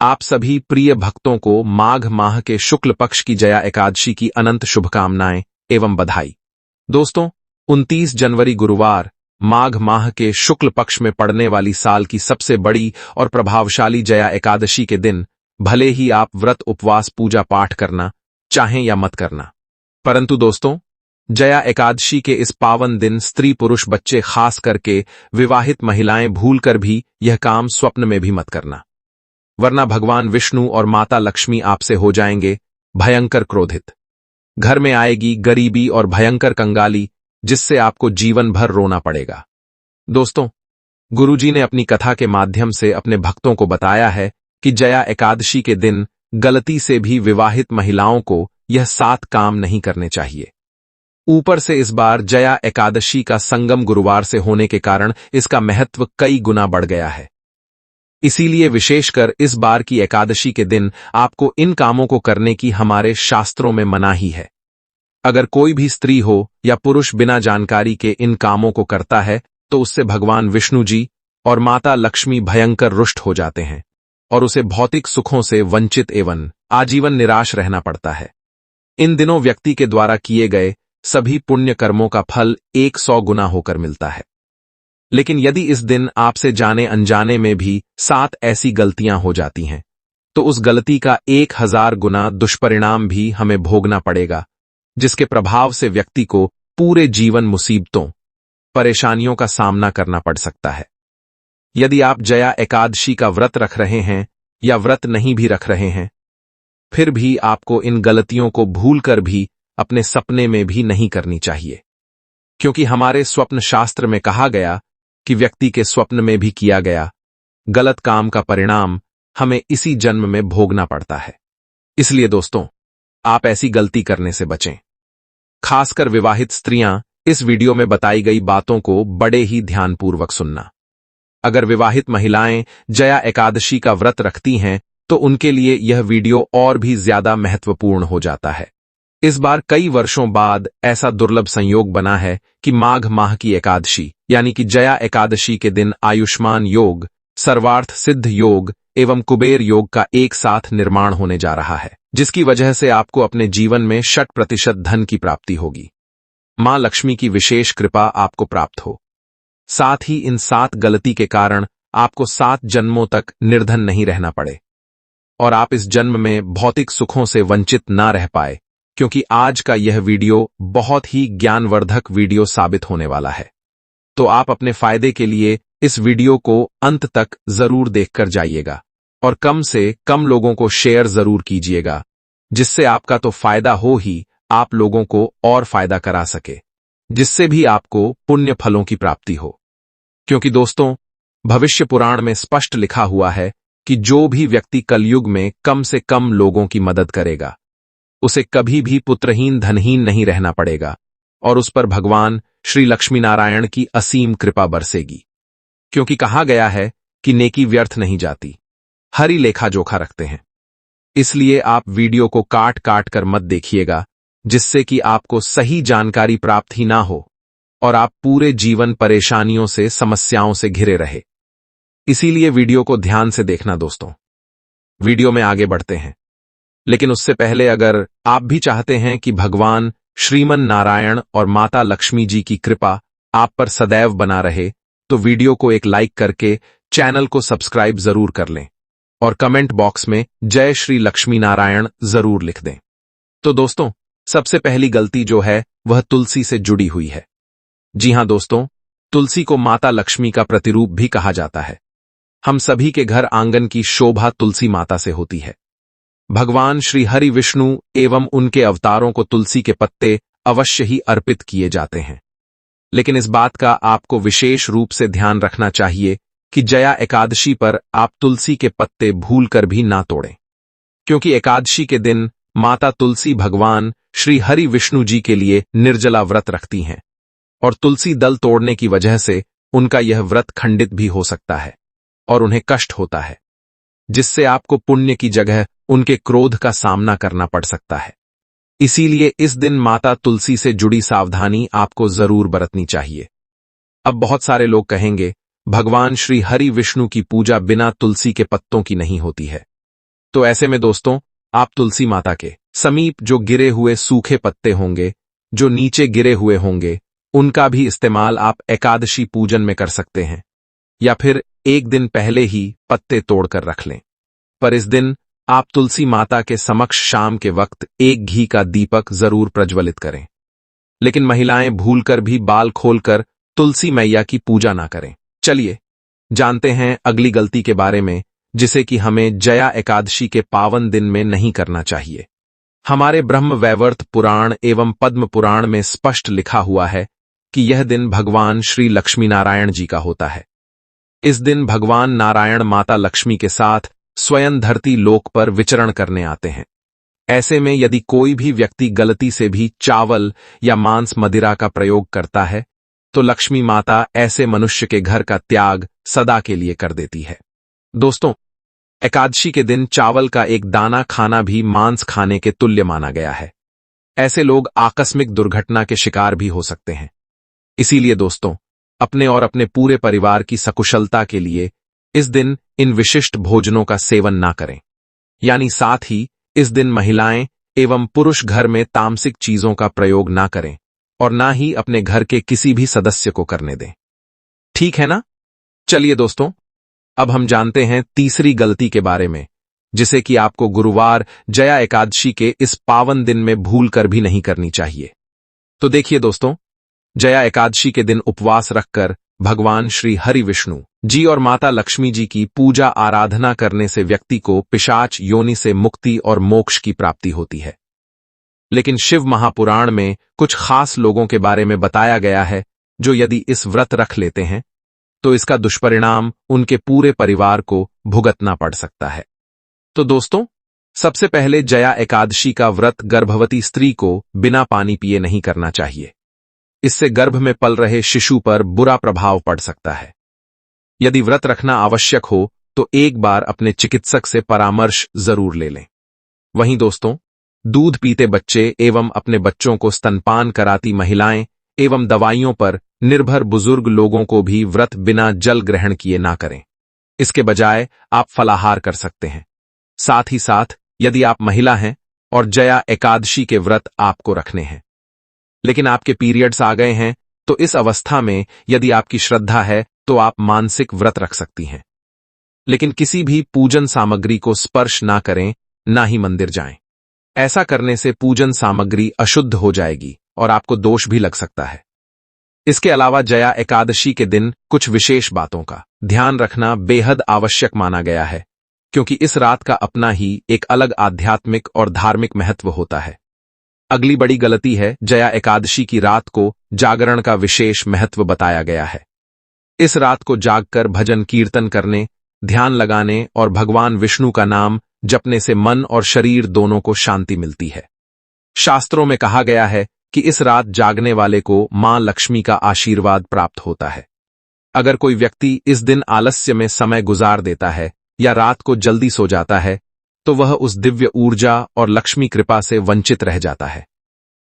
आप सभी प्रिय भक्तों को माघ माह के शुक्ल पक्ष की जया एकादशी की अनंत शुभकामनाएं एवं बधाई। दोस्तों, 29 जनवरी गुरुवार माघ माह के शुक्ल पक्ष में पड़ने वाली साल की सबसे बड़ी और प्रभावशाली जया एकादशी के दिन भले ही आप व्रत उपवास पूजा पाठ करना चाहें या मत करना, परंतु दोस्तों, जया एकादशी के इस पावन दिन स्त्री पुरुष बच्चे खास करके विवाहित महिलाएं भूलकर भी यह काम स्वप्न में भी मत करना, वरना भगवान विष्णु और माता लक्ष्मी आपसे हो जाएंगे भयंकर क्रोधित। घर में आएगी गरीबी और भयंकर कंगाली, जिससे आपको जीवन भर रोना पड़ेगा। दोस्तों, गुरुजी ने अपनी कथा के माध्यम से अपने भक्तों को बताया है कि जया एकादशी के दिन गलती से भी विवाहित महिलाओं को यह 7 काम नहीं करने चाहिए। ऊपर से इस बार जया एकादशी का संगम गुरुवार से होने के कारण इसका महत्व कई गुना बढ़ गया है। इसीलिए विशेषकर इस बार की एकादशी के दिन आपको इन कामों को करने की हमारे शास्त्रों में मनाही है। अगर कोई भी स्त्री हो या पुरुष बिना जानकारी के इन कामों को करता है तो उससे भगवान विष्णु जी और माता लक्ष्मी भयंकर रुष्ट हो जाते हैं और उसे भौतिक सुखों से वंचित एवं आजीवन निराश रहना पड़ता है। इन दिनों व्यक्ति के द्वारा किए गए सभी पुण्य कर्मों का फल 100 गुना होकर मिलता है। लेकिन यदि इस दिन आपसे जाने अनजाने में भी 7 ऐसी गलतियां हो जाती हैं, तो उस गलती का 1000 गुना दुष्परिणाम भी हमें भोगना पड़ेगा, जिसके प्रभाव से व्यक्ति को पूरे जीवन मुसीबतों, परेशानियों का सामना करना पड़ सकता है। यदि आप जया एकादशी का व्रत रख रहे हैं या व्रत नहीं भी रख रहे हैं, फिर भी आपको इन गलतियों को भूलकर भी अपने सपने में भी नहीं करनी चाहिए, क्योंकि हमारे स्वप्न शास्त्र में कहा गया कि व्यक्ति के स्वप्न में भी किया गया गलत काम का परिणाम हमें इसी जन्म में भोगना पड़ता है। इसलिए दोस्तों, आप ऐसी गलती करने से बचें। खासकर विवाहित स्त्रियां इस वीडियो में बताई गई बातों को बड़े ही ध्यानपूर्वक सुनना। अगर विवाहित महिलाएं जया एकादशी का व्रत रखती हैं तो उनके लिए यह वीडियो और भी ज्यादा महत्वपूर्ण हो जाता है। इस बार कई वर्षों बाद ऐसा दुर्लभ संयोग बना है कि माघ माह की एकादशी यानी कि जया एकादशी के दिन आयुष्मान योग, सर्वार्थ सिद्ध योग एवं कुबेर योग का एक साथ निर्माण होने जा रहा है, जिसकी वजह से आपको अपने जीवन में 100% धन की प्राप्ति होगी। मां लक्ष्मी की विशेष कृपा आपको प्राप्त हो। साथ ही इन 7 गलती के कारण आपको 7 जन्मों तक निर्धन नहीं रहना पड़े और आप इस जन्म में भौतिक सुखों से वंचित ना रह पाए, क्योंकि आज का यह वीडियो बहुत ही ज्ञानवर्धक वीडियो साबित होने वाला है। तो आप अपने फायदे के लिए इस वीडियो को अंत तक जरूर देखकर जाइएगा और कम से कम लोगों को शेयर जरूर कीजिएगा, जिससे आपका तो फायदा हो ही आप लोगों को और फायदा करा सके, जिससे भी आपको पुण्य फलों की प्राप्ति हो। क्योंकि दोस्तों, भविष्य पुराण में स्पष्ट लिखा हुआ है कि जो भी व्यक्ति कलयुग में कम से कम लोगों की मदद करेगा, उसे कभी भी पुत्रहीन धनहीन नहीं रहना पड़ेगा और उस पर भगवान श्री लक्ष्मी नारायण की असीम कृपा बरसेगी। क्योंकि कहा गया है कि नेकी व्यर्थ नहीं जाती, हरि लेखा जोखा रखते हैं। इसलिए आप वीडियो को काट काट कर मत देखिएगा, जिससे कि आपको सही जानकारी प्राप्त ही ना हो और आप पूरे जीवन परेशानियों से, समस्याओं से घिरे रहे। इसीलिए वीडियो को ध्यान से देखना। दोस्तों, वीडियो में आगे बढ़ते हैं, लेकिन उससे पहले अगर आप भी चाहते हैं कि भगवान श्रीमन नारायण और माता लक्ष्मी जी की कृपा आप पर सदैव बना रहे, तो वीडियो को एक लाइक करके चैनल को सब्सक्राइब जरूर कर लें और कमेंट बॉक्स में जय श्री लक्ष्मी नारायण जरूर लिख दें। तो दोस्तों, सबसे पहली गलती जो है वह तुलसी से जुड़ी हुई है। जी हां दोस्तों, तुलसी को माता लक्ष्मी का प्रतिरूप भी कहा जाता है। हम सभी के घर आंगन की शोभा तुलसी माता से होती है। भगवान श्री हरि विष्णु एवं उनके अवतारों को तुलसी के पत्ते अवश्य ही अर्पित किए जाते हैं। लेकिन इस बात का आपको विशेष रूप से ध्यान रखना चाहिए कि जया एकादशी पर आप तुलसी के पत्ते भूलकर भी ना तोड़ें, क्योंकि एकादशी के दिन माता तुलसी भगवान श्री हरि विष्णु जी के लिए निर्जला व्रत रखती हैं और तुलसी दल तोड़ने की वजह से उनका यह व्रत खंडित भी हो सकता है और उन्हें कष्ट होता है, जिससे आपको पुण्य की जगह उनके क्रोध का सामना करना पड़ सकता है। इसीलिए इस दिन माता तुलसी से जुड़ी सावधानी आपको जरूर बरतनी चाहिए। अब बहुत सारे लोग कहेंगे, भगवान श्री हरि विष्णु की पूजा बिना तुलसी के पत्तों की नहीं होती है। तो ऐसे में दोस्तों, आप तुलसी माता के समीप जो गिरे हुए सूखे पत्ते होंगे, जो नीचे गिरे हुए होंगे, उनका भी इस्तेमाल आप एकादशी पूजन में कर सकते हैं, या फिर एक दिन पहले ही पत्ते तोड़कर रख लें। पर इस दिन आप तुलसी माता के समक्ष शाम के वक्त एक घी का दीपक जरूर प्रज्वलित करें। लेकिन महिलाएं भूलकर भी बाल खोलकर तुलसी मैया की पूजा ना करें। चलिए जानते हैं अगली गलती के बारे में, जिसे कि हमें जया एकादशी के पावन दिन में नहीं करना चाहिए। हमारे ब्रह्म वैवर्त पुराण एवं पद्म पुराण में स्पष्ट लिखा हुआ है कि यह दिन भगवान श्री लक्ष्मी नारायण जी का होता है। इस दिन भगवान नारायण माता लक्ष्मी के साथ स्वयं धरती लोक पर विचरण करने आते हैं। ऐसे में यदि कोई भी व्यक्ति गलती से भी चावल या मांस मदिरा का प्रयोग करता है, तो लक्ष्मी माता ऐसे मनुष्य के घर का त्याग सदा के लिए कर देती है। दोस्तों, एकादशी के दिन चावल का एक दाना खाना भी मांस खाने के तुल्य माना गया है। ऐसे लोग आकस्मिक दुर्घटना के शिकार भी हो सकते हैं। इसीलिए दोस्तों, अपने और अपने पूरे परिवार की सकुशलता के लिए इस दिन इन विशिष्ट भोजनों का सेवन ना करें। यानी साथ ही इस दिन महिलाएं एवं पुरुष घर में तामसिक चीजों का प्रयोग ना करें और ना ही अपने घर के किसी भी सदस्य को करने दें। ठीक है ना? चलिए दोस्तों, अब हम जानते हैं तीसरी गलती के बारे में, जिसे कि आपको गुरुवार जया एकादशी के इस पावन दिन में भूलकर भी नहीं करनी चाहिए। तो देखिए दोस्तों, जया एकादशी के दिन उपवास रखकर भगवान श्री हरि विष्णु जी और माता लक्ष्मी जी की पूजा आराधना करने से व्यक्ति को पिशाच योनि से मुक्ति और मोक्ष की प्राप्ति होती है। लेकिन शिव महापुराण में कुछ खास लोगों के बारे में बताया गया है, जो यदि इस व्रत रख लेते हैं तो इसका दुष्परिणाम उनके पूरे परिवार को भुगतना पड़ सकता है। तो दोस्तों, सबसे पहले जया एकादशी का व्रत गर्भवती स्त्री को बिना पानी पिए नहीं करना चाहिए। इससे गर्भ में पल रहे शिशु पर बुरा प्रभाव पड़ सकता है। यदि व्रत रखना आवश्यक हो तो एक बार अपने चिकित्सक से परामर्श जरूर ले लें। वहीं दोस्तों, दूध पीते बच्चे एवं अपने बच्चों को स्तनपान कराती महिलाएं एवं दवाइयों पर निर्भर बुजुर्ग लोगों को भी व्रत बिना जल ग्रहण किए ना करें। इसके बजाय आप फलाहार कर सकते हैं। साथ ही साथ यदि आप महिला हैं और जया एकादशी के व्रत आपको रखने हैं, लेकिन आपके पीरियड्स आ गए हैं, तो इस अवस्था में यदि आपकी श्रद्धा है तो आप मानसिक व्रत रख सकती हैं। लेकिन किसी भी पूजन सामग्री को स्पर्श ना करें, ना ही मंदिर जाएं। ऐसा करने से पूजन सामग्री अशुद्ध हो जाएगी और आपको दोष भी लग सकता है। इसके अलावा जया एकादशी के दिन कुछ विशेष बातों का ध्यान रखना बेहद आवश्यक माना गया है, क्योंकि इस रात का अपना ही एक अलग आध्यात्मिक और धार्मिक महत्व होता है। अगली बड़ी गलती है, जया एकादशी की रात को जागरण का विशेष महत्व बताया गया है। इस रात को जागकर भजन कीर्तन करने, ध्यान लगाने और भगवान विष्णु का नाम जपने से मन और शरीर दोनों को शांति मिलती है। शास्त्रों में कहा गया है कि इस रात जागने वाले को मां लक्ष्मी का आशीर्वाद प्राप्त होता है। अगर कोई व्यक्ति इस दिन आलस्य में समय गुजार देता है या रात को जल्दी सो जाता है, तो वह उस दिव्य ऊर्जा और लक्ष्मी कृपा से वंचित रह जाता है।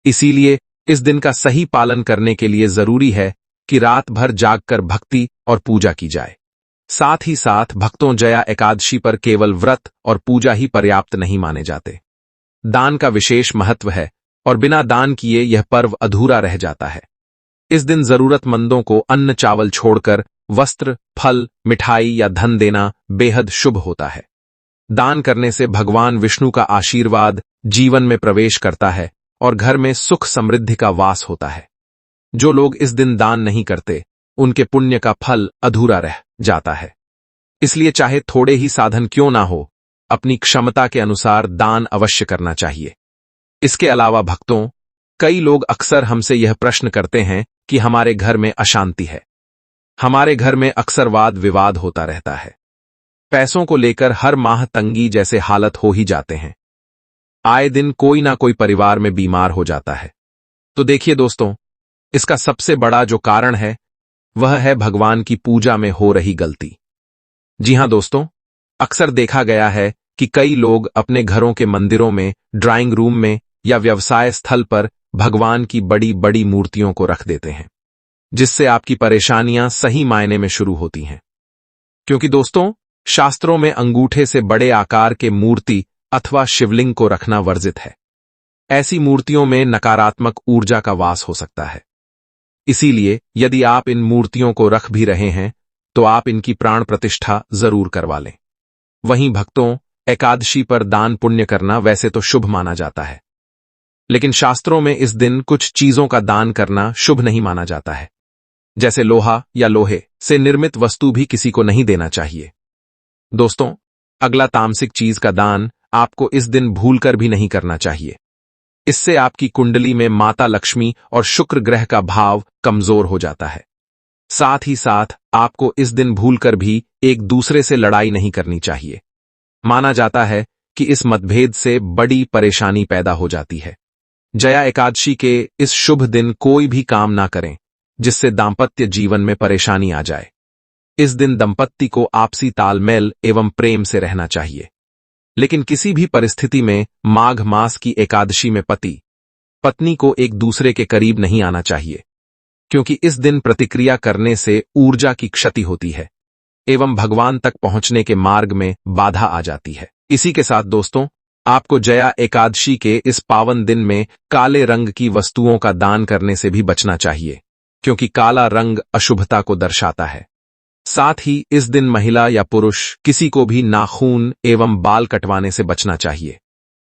इसीलिए इस दिन का सही पालन करने के लिए जरूरी है कि रात भर जागकर भक्ति और पूजा की जाए। साथ ही साथ भक्तों, जया एकादशी पर केवल व्रत और पूजा ही पर्याप्त नहीं माने जाते। दान का विशेष महत्व है और बिना दान किए यह पर्व अधूरा रह जाता है। इस दिन जरूरतमंदों को अन्न चावल छोड़कर वस्त्र, फल, मिठाई या धन देना बेहद शुभ होता है। दान करने से भगवान विष्णु का आशीर्वाद जीवन में प्रवेश करता है और घर में सुख समृद्धि का वास होता है। जो लोग इस दिन दान नहीं करते, उनके पुण्य का फल अधूरा रह जाता है। इसलिए चाहे थोड़े ही साधन क्यों ना हो, अपनी क्षमता के अनुसार दान अवश्य करना चाहिए। इसके अलावा भक्तों, कई लोग अक्सर हमसे यह प्रश्न करते हैं कि हमारे घर में अशांति है। हमारे घर में अक्सर वाद विवाद होता रहता है। पैसों को लेकर हर माह तंगी जैसे हालत हो ही जाते हैं। आए दिन कोई ना कोई परिवार में बीमार हो जाता है। तो देखिए दोस्तों, इसका सबसे बड़ा जो कारण है वह है भगवान की पूजा में हो रही गलती। जी हां दोस्तों, अक्सर देखा गया है कि कई लोग अपने घरों के मंदिरों में, ड्राइंग रूम में या व्यवसाय स्थल पर भगवान की बड़ी बड़ी मूर्तियों को रख देते हैं, जिससे आपकी परेशानियां सही मायने में शुरू होती हैं। क्योंकि दोस्तों, शास्त्रों में अंगूठे से बड़े आकार के मूर्ति अथवा शिवलिंग को रखना वर्जित है। ऐसी मूर्तियों में नकारात्मक ऊर्जा का वास हो सकता है। इसीलिए यदि आप इन मूर्तियों को रख भी रहे हैं तो आप इनकी प्राण प्रतिष्ठा जरूर करवा लें। वहीं भक्तों, एकादशी पर दान पुण्य करना वैसे तो शुभ माना जाता है, लेकिन शास्त्रों में इस दिन कुछ चीजों का दान करना शुभ नहीं माना जाता है। जैसे लोहा या लोहे से निर्मित वस्तु भी किसी को नहीं देना चाहिए। दोस्तों, अगला तामसिक चीज का दान आपको इस दिन भूलकर भी नहीं करना चाहिए। इससे आपकी कुंडली में माता लक्ष्मी और शुक्र ग्रह का भाव कमजोर हो जाता है। साथ ही साथ आपको इस दिन भूलकर भी एक दूसरे से लड़ाई नहीं करनी चाहिए। माना जाता है कि इस मतभेद से बड़ी परेशानी पैदा हो जाती है। जया एकादशी के इस शुभ दिन कोई भी काम ना करें जिससे दाम्पत्य जीवन में परेशानी आ जाए। इस दिन दंपत्ति को आपसी तालमेल एवं प्रेम से रहना चाहिए। लेकिन किसी भी परिस्थिति में माघ मास की एकादशी में पति पत्नी को एक दूसरे के करीब नहीं आना चाहिए, क्योंकि इस दिन प्रतिक्रिया करने से ऊर्जा की क्षति होती है एवं भगवान तक पहुंचने के मार्ग में बाधा आ जाती है। इसी के साथ दोस्तों, आपको जया एकादशी के इस पावन दिन में काले रंग की वस्तुओं का दान करने से भी बचना चाहिए, क्योंकि काला रंग अशुभता को दर्शाता है। साथ ही इस दिन महिला या पुरुष किसी को भी नाखून एवं बाल कटवाने से बचना चाहिए।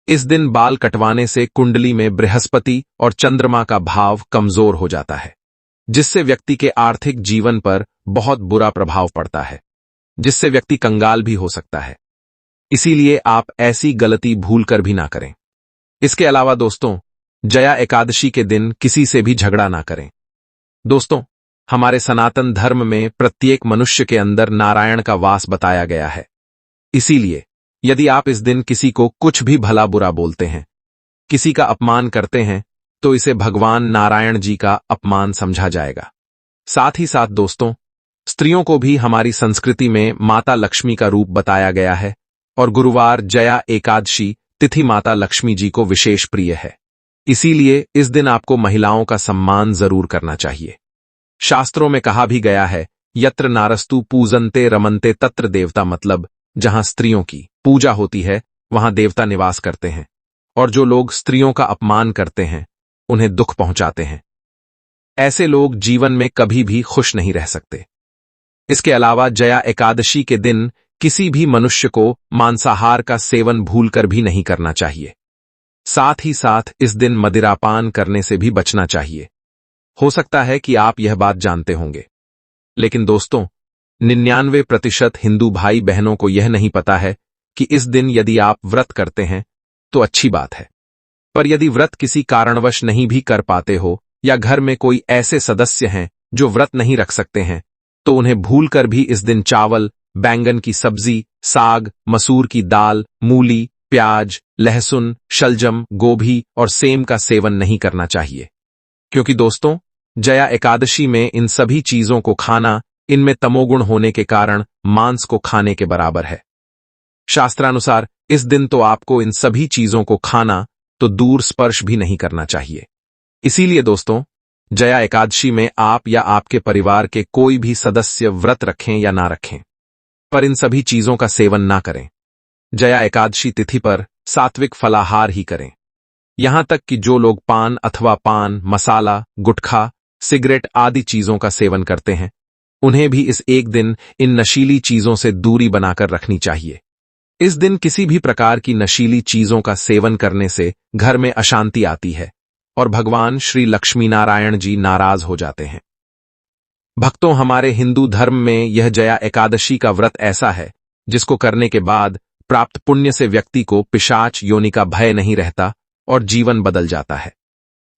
इस दिन बाल कटवाने से कुंडली में बृहस्पति और चंद्रमा का भाव कमजोर हो जाता है, जिससे व्यक्ति के आर्थिक जीवन पर बहुत बुरा प्रभाव पड़ता है, जिससे व्यक्ति कंगाल भी हो सकता है। इसीलिए आप ऐसी गलती भूलकर भी ना करें। इसके अलावा दोस्तों, जया एकादशी के दिन किसी से भी झगड़ा ना करें। दोस्तों, हमारे सनातन धर्म में प्रत्येक मनुष्य के अंदर नारायण का वास बताया गया है। इसीलिए यदि आप इस दिन किसी को कुछ भी भला बुरा बोलते हैं, किसी का अपमान करते हैं, तो इसे भगवान नारायण जी का अपमान समझा जाएगा। साथ ही साथ दोस्तों, स्त्रियों को भी हमारी संस्कृति में माता लक्ष्मी का रूप बताया गया है और गुरुवार जया एकादशी तिथि माता लक्ष्मी जी को विशेष प्रिय है। इसीलिए इस दिन आपको महिलाओं का सम्मान जरूर करना चाहिए। शास्त्रों में कहा भी गया है, यत्र नारस्तु पूजन्ते रमन्ते तत्र देवता, मतलब जहां स्त्रियों की पूजा होती है वहां देवता निवास करते हैं, और जो लोग स्त्रियों का अपमान करते हैं उन्हें दुख पहुंचाते हैं। ऐसे लोग जीवन में कभी भी खुश नहीं रह सकते। इसके अलावा जया एकादशी के दिन किसी भी मनुष्य को मांसाहार का सेवन भूलकर भी नहीं करना चाहिए। साथ ही साथ इस दिन मदिरापान करने से भी बचना चाहिए। हो सकता है कि आप यह बात जानते होंगे, लेकिन दोस्तों 99% हिंदू भाई बहनों को यह नहीं पता है कि इस दिन यदि आप व्रत करते हैं तो अच्छी बात है, पर यदि व्रत किसी कारणवश नहीं भी कर पाते हो या घर में कोई ऐसे सदस्य हैं जो व्रत नहीं रख सकते हैं, तो उन्हें भूलकर भी इस दिन चावल, बैंगन की सब्जी, साग, मसूर की दाल, मूली, प्याज, लहसुन, शलजम, गोभी और सेम का सेवन नहीं करना चाहिए, क्योंकि दोस्तों जया एकादशी में इन सभी चीजों को खाना इनमें तमोगुण होने के कारण मांस को खाने के बराबर है। शास्त्रानुसार इस दिन तो आपको इन सभी चीजों को खाना तो दूर स्पर्श भी नहीं करना चाहिए। इसीलिए दोस्तों, जया एकादशी में आप या आपके परिवार के कोई भी सदस्य व्रत रखें या ना रखें, पर इन सभी चीजों का सेवन ना करें। जया एकादशी तिथि पर सात्विक फलाहार ही करें। यहां तक कि जो लोग पान अथवा पान मसाला, गुटखा, सिगरेट आदि चीजों का सेवन करते हैं, उन्हें भी इस एक दिन इन नशीली चीजों से दूरी बनाकर रखनी चाहिए। इस दिन किसी भी प्रकार की नशीली चीजों का सेवन करने से घर में अशांति आती है और भगवान श्री लक्ष्मी नारायण जी नाराज हो जाते हैं। भक्तों, हमारे हिंदू धर्म में यह जया एकादशी का व्रत ऐसा है जिसको करने के बाद प्राप्त पुण्य से व्यक्ति को पिशाच योनि का भय नहीं रहता और जीवन बदल जाता है।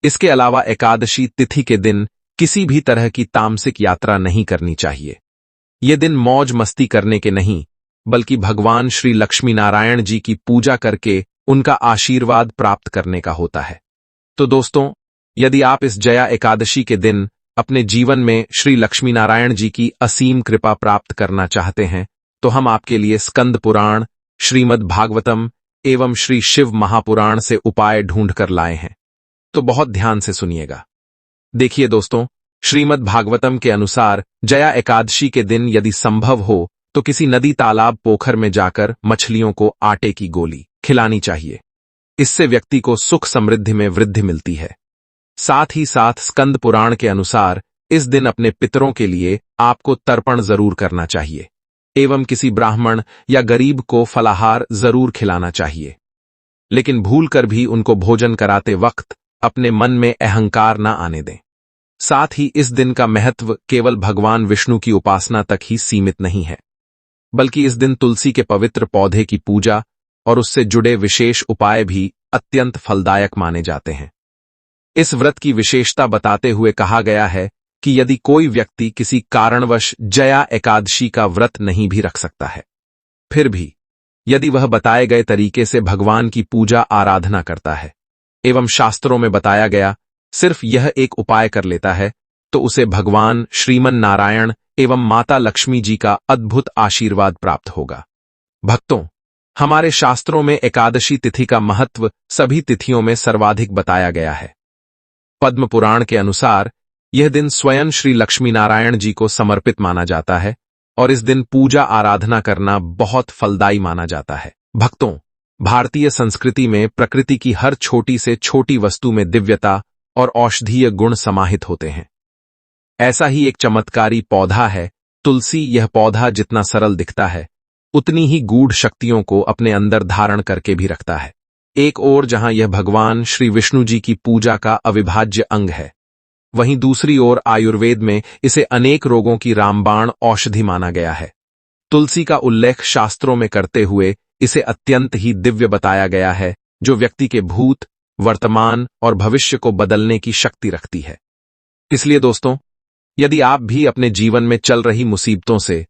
इसके अलावा एकादशी तिथि के दिन किसी भी तरह की तामसिक यात्रा नहीं करनी चाहिए। ये दिन मौज मस्ती करने के नहीं, बल्कि भगवान श्री लक्ष्मी नारायण जी की पूजा करके उनका आशीर्वाद प्राप्त करने का होता है। तो दोस्तों, यदि आप इस जया एकादशी के दिन अपने जीवन में श्री लक्ष्मी नारायण जी की असीम कृपा प्राप्त करना चाहते हैं, तो हम आपके लिए स्कंद पुराण, श्रीमद् भागवतम एवं श्री शिव महापुराण से उपाय ढूंढकर लाए हैं। तो बहुत ध्यान से सुनिएगा। देखिए दोस्तों, श्रीमद् भागवतम के अनुसार जया एकादशी के दिन यदि संभव हो तो किसी नदी, तालाब, पोखर में जाकर मछलियों को आटे की गोली खिलानी चाहिए। इससे व्यक्ति को सुख समृद्धि में वृद्धि मिलती है। साथ ही साथ स्कंद पुराण के अनुसार इस दिन अपने पितरों के लिए आपको तर्पण जरूर करना चाहिए एवं किसी ब्राह्मण या गरीब को फलाहार जरूर खिलाना चाहिए। लेकिन भूलकर भी उनको भोजन कराते वक्त अपने मन में अहंकार न आने दें। साथ ही इस दिन का महत्व केवल भगवान विष्णु की उपासना तक ही सीमित नहीं है, बल्कि इस दिन तुलसी के पवित्र पौधे की पूजा और उससे जुड़े विशेष उपाय भी अत्यंत फलदायक माने जाते हैं। इस व्रत की विशेषता बताते हुए कहा गया है कि यदि कोई व्यक्ति किसी कारणवश जया एकादशी का व्रत नहीं भी रख सकता है, फिर भी यदि वह बताए गए तरीके से भगवान की पूजा आराधना करता है एवं शास्त्रों में बताया गया सिर्फ यह एक उपाय कर लेता है, तो उसे भगवान श्रीमन नारायण एवं माता लक्ष्मी जी का अद्भुत आशीर्वाद प्राप्त होगा। भक्तों, हमारे शास्त्रों में एकादशी तिथि का महत्व सभी तिथियों में सर्वाधिक बताया गया है। पद्म पुराण के अनुसार यह दिन स्वयं श्री लक्ष्मी नारायण जी को समर्पित माना जाता है और इस दिन पूजा आराधना करना बहुत फलदायी माना जाता है। भक्तों, भारतीय संस्कृति में प्रकृति की हर छोटी से छोटी वस्तु में दिव्यता और औषधीय गुण समाहित होते हैं। ऐसा ही एक चमत्कारी पौधा है तुलसी। यह पौधा जितना सरल दिखता है, उतनी ही गूढ़ शक्तियों को अपने अंदर धारण करके भी रखता है। एक ओर जहां यह भगवान श्री विष्णु जी की पूजा का अविभाज्य अंग है, वहीं दूसरी ओर आयुर्वेद में इसे अनेक रोगों की रामबाण औषधि माना गया है। तुलसी का उल्लेख शास्त्रों में करते हुए इसे अत्यंत ही दिव्य बताया गया है, जो व्यक्ति के भूत, वर्तमान और भविष्य को बदलने की शक्ति रखती है। इसलिए दोस्तों, यदि आप भी अपने जीवन में चल रही मुसीबतों से,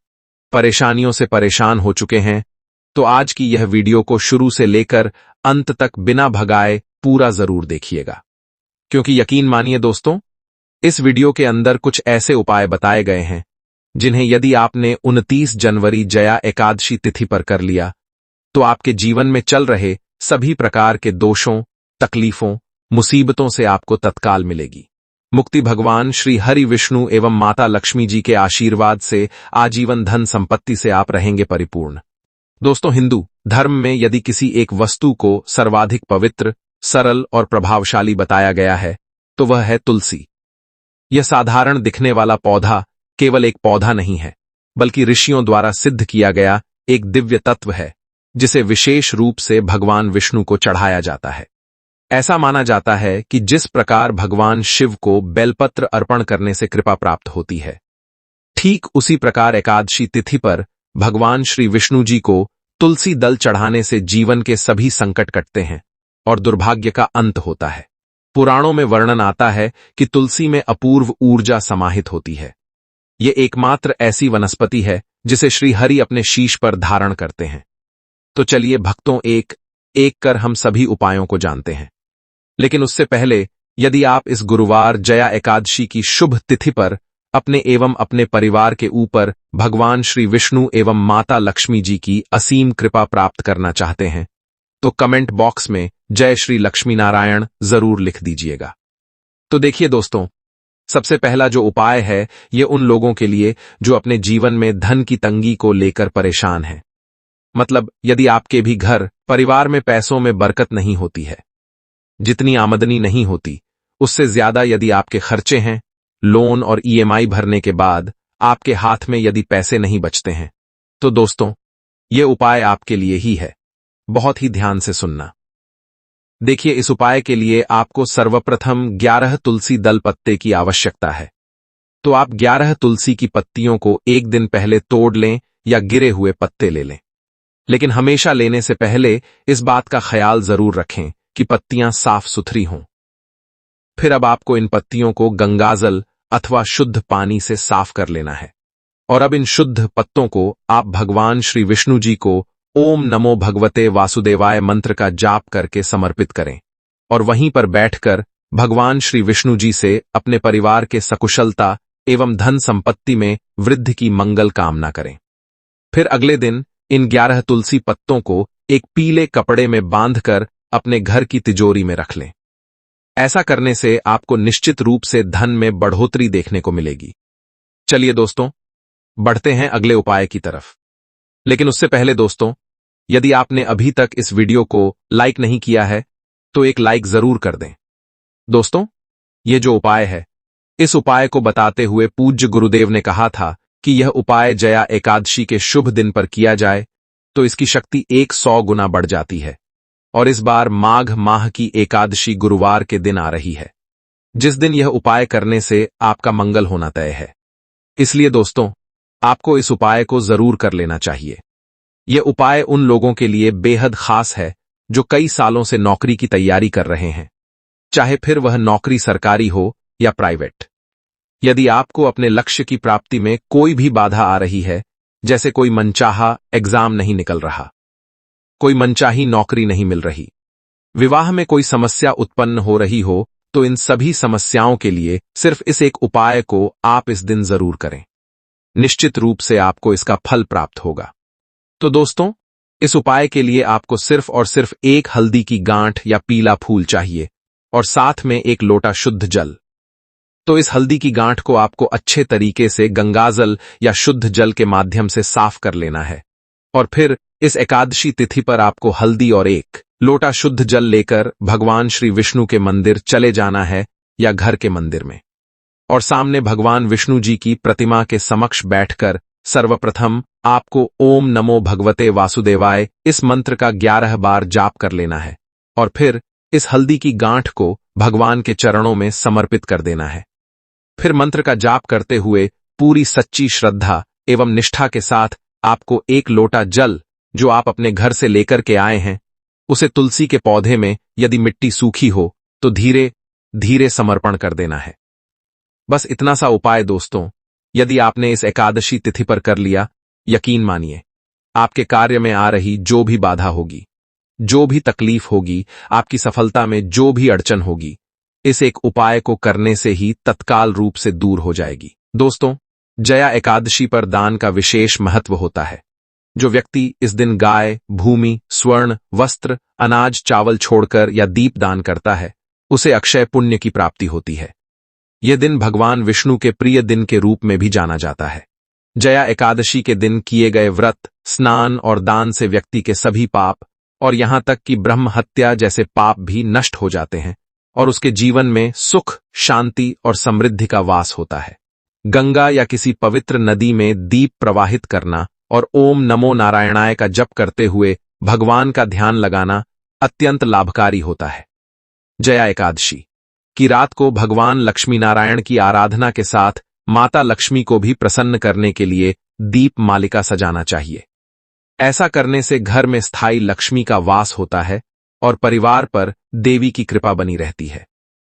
परेशानियों से परेशान हो चुके हैं, तो आज की यह वीडियो को शुरू से लेकर अंत तक बिना भगाए पूरा जरूर देखिएगा, क्योंकि यकीन मानिए दोस्तों, इस वीडियो के अंदर कुछ ऐसे उपाय बताए गए हैं जिन्हें यदि आपने 29 जनवरी जया एकादशी तिथि पर कर लिया, तो आपके जीवन में चल रहे सभी प्रकार के दोषों, तकलीफों, मुसीबतों से आपको तत्काल मिलेगी मुक्ति। भगवान श्री हरि विष्णु एवं माता लक्ष्मी जी के आशीर्वाद से आजीवन धन संपत्ति से आप रहेंगे परिपूर्ण। दोस्तों, हिंदू धर्म में यदि किसी एक वस्तु को सर्वाधिक पवित्र, सरल और प्रभावशाली बताया गया है, तो वह है तुलसी। यह साधारण दिखने वाला पौधा केवल एक पौधा नहीं है, बल्कि ऋषियों द्वारा सिद्ध किया गया एक दिव्य तत्व है, जिसे विशेष रूप से भगवान विष्णु को चढ़ाया जाता है। ऐसा माना जाता है कि जिस प्रकार भगवान शिव को बेलपत्र अर्पण करने से कृपा प्राप्त होती है, ठीक उसी प्रकार एकादशी तिथि पर भगवान श्री विष्णु जी को तुलसी दल चढ़ाने से जीवन के सभी संकट कटते हैं और दुर्भाग्य का अंत होता है। पुराणों में वर्णन आता है कि तुलसी में अपूर्व ऊर्जा समाहित होती है। यह एकमात्र ऐसी वनस्पति है जिसे श्री हरि अपने शीश पर धारण करते हैं। तो चलिए भक्तों, एक एक कर हम सभी उपायों को जानते हैं। लेकिन उससे पहले, यदि आप इस गुरुवार जया एकादशी की शुभ तिथि पर अपने एवं अपने परिवार के ऊपर भगवान श्री विष्णु एवं माता लक्ष्मी जी की असीम कृपा प्राप्त करना चाहते हैं, तो कमेंट बॉक्स में जय श्री लक्ष्मी नारायण जरूर लिख दीजिएगा। तो देखिए दोस्तों, सबसे पहला जो उपाय है, ये उन लोगों के लिए जो अपने जीवन में धन की तंगी को लेकर परेशान हैं। मतलब यदि आपके भी घर परिवार में पैसों में बरकत नहीं होती है, जितनी आमदनी नहीं होती उससे ज्यादा यदि आपके खर्चे हैं, लोन और ईएमआई भरने के बाद आपके हाथ में यदि पैसे नहीं बचते हैं, तो दोस्तों ये उपाय आपके लिए ही है। बहुत ही ध्यान से सुनना। देखिए, इस उपाय के लिए आपको सर्वप्रथम 11 तुलसी दल पत्ते की आवश्यकता है। तो आप 11 तुलसी की पत्तियों को एक दिन पहले तोड़ लें या गिरे हुए पत्ते ले लें। लेकिन हमेशा लेने से पहले इस बात का ख्याल जरूर रखें कि पत्तियां साफ सुथरी हों। फिर अब आपको इन पत्तियों को गंगाजल अथवा शुद्ध पानी से साफ कर लेना है। और अब इन शुद्ध पत्तों को आप भगवान श्री विष्णु जी को ओम नमो भगवते वासुदेवाय मंत्र का जाप करके समर्पित करें और वहीं पर बैठकर भगवान श्री विष्णु जी से अपने परिवार के सकुशलता एवं धन संपत्ति में वृद्धि की मंगल कामना करें। फिर अगले दिन इन 11 तुलसी पत्तों को एक पीले कपड़े में बांधकर अपने घर की तिजोरी में रख लें। ऐसा करने से आपको निश्चित रूप से धन में बढ़ोतरी देखने को मिलेगी। चलिए दोस्तों, बढ़ते हैं अगले उपाय की तरफ। लेकिन उससे पहले दोस्तों, यदि आपने अभी तक इस वीडियो को लाइक नहीं किया है तो एक लाइक जरूर कर दें। दोस्तों, ये जो उपाय है, इस उपाय को बताते हुए पूज्य गुरुदेव ने कहा था कि यह उपाय जया एकादशी के शुभ दिन पर किया जाए तो इसकी शक्ति 100 गुना बढ़ जाती है। और इस बार माघ माह की एकादशी गुरुवार के दिन आ रही है, जिस दिन यह उपाय करने से आपका मंगल होना तय है। इसलिए दोस्तों, आपको इस उपाय को जरूर कर लेना चाहिए। यह उपाय उन लोगों के लिए बेहद खास है जो कई सालों से नौकरी की तैयारी कर रहे हैं, चाहे फिर वह नौकरी सरकारी हो या प्राइवेट। यदि आपको अपने लक्ष्य की प्राप्ति में कोई भी बाधा आ रही है, जैसे कोई मनचाहा एग्जाम नहीं निकल रहा, कोई मनचाही नौकरी नहीं मिल रही, विवाह में कोई समस्या उत्पन्न हो रही हो, तो इन सभी समस्याओं के लिए सिर्फ इस एक उपाय को आप इस दिन जरूर करें। निश्चित रूप से आपको इसका फल प्राप्त होगा। तो दोस्तों, इस उपाय के लिए आपको सिर्फ और सिर्फ एक हल्दी की गांठ या पीला फूल चाहिए और साथ में एक लोटा शुद्ध जल। तो इस हल्दी की गांठ को आपको अच्छे तरीके से गंगाजल या शुद्ध जल के माध्यम से साफ कर लेना है और फिर इस एकादशी तिथि पर आपको हल्दी और एक लोटा शुद्ध जल लेकर भगवान श्री विष्णु के मंदिर चले जाना है या घर के मंदिर में, और सामने भगवान विष्णु जी की प्रतिमा के समक्ष बैठकर सर्वप्रथम आपको ओम नमो भगवते वासुदेवाय इस मंत्र का 11 बार जाप कर लेना है और फिर इस हल्दी की गांठ को भगवान के चरणों में समर्पित कर देना है। फिर मंत्र का जाप करते हुए पूरी सच्ची श्रद्धा एवं निष्ठा के साथ आपको एक लोटा जल जो आप अपने घर से लेकर के आए हैं, उसे तुलसी के पौधे में, यदि मिट्टी सूखी हो तो धीरे धीरे समर्पण कर देना है। बस इतना सा उपाय दोस्तों, यदि आपने इस एकादशी तिथि पर कर लिया, यकीन मानिए आपके कार्य में आ रही जो भी बाधा होगी, जो भी तकलीफ होगी, आपकी सफलता में जो भी अड़चन होगी, इस एक उपाय को करने से ही तत्काल रूप से दूर हो जाएगी। दोस्तों, जया एकादशी पर दान का विशेष महत्व होता है। जो व्यक्ति इस दिन गाय, भूमि, स्वर्ण, वस्त्र, अनाज, चावल छोड़कर या दीप दान करता है, उसे अक्षय पुण्य की प्राप्ति होती है। यह दिन भगवान विष्णु के प्रिय दिन के रूप में भी जाना जाता है। जया एकादशी के दिन किए गए व्रत, स्नान और दान से व्यक्ति के सभी पाप और यहां तक कि ब्रह्म हत्या जैसे पाप भी नष्ट हो जाते हैं और उसके जीवन में सुख, शांति और समृद्धि का वास होता है। गंगा या किसी पवित्र नदी में दीप प्रवाहित करना और ओम नमो नारायणाय का जप करते हुए भगवान का ध्यान लगाना अत्यंत लाभकारी होता है। जया एकादशी की रात को भगवान लक्ष्मी नारायण की आराधना के साथ माता लक्ष्मी को भी प्रसन्न करने के लिए दीप मालिका सजाना चाहिए। ऐसा करने से घर में स्थायी लक्ष्मी का वास होता है और परिवार पर देवी की कृपा बनी रहती है।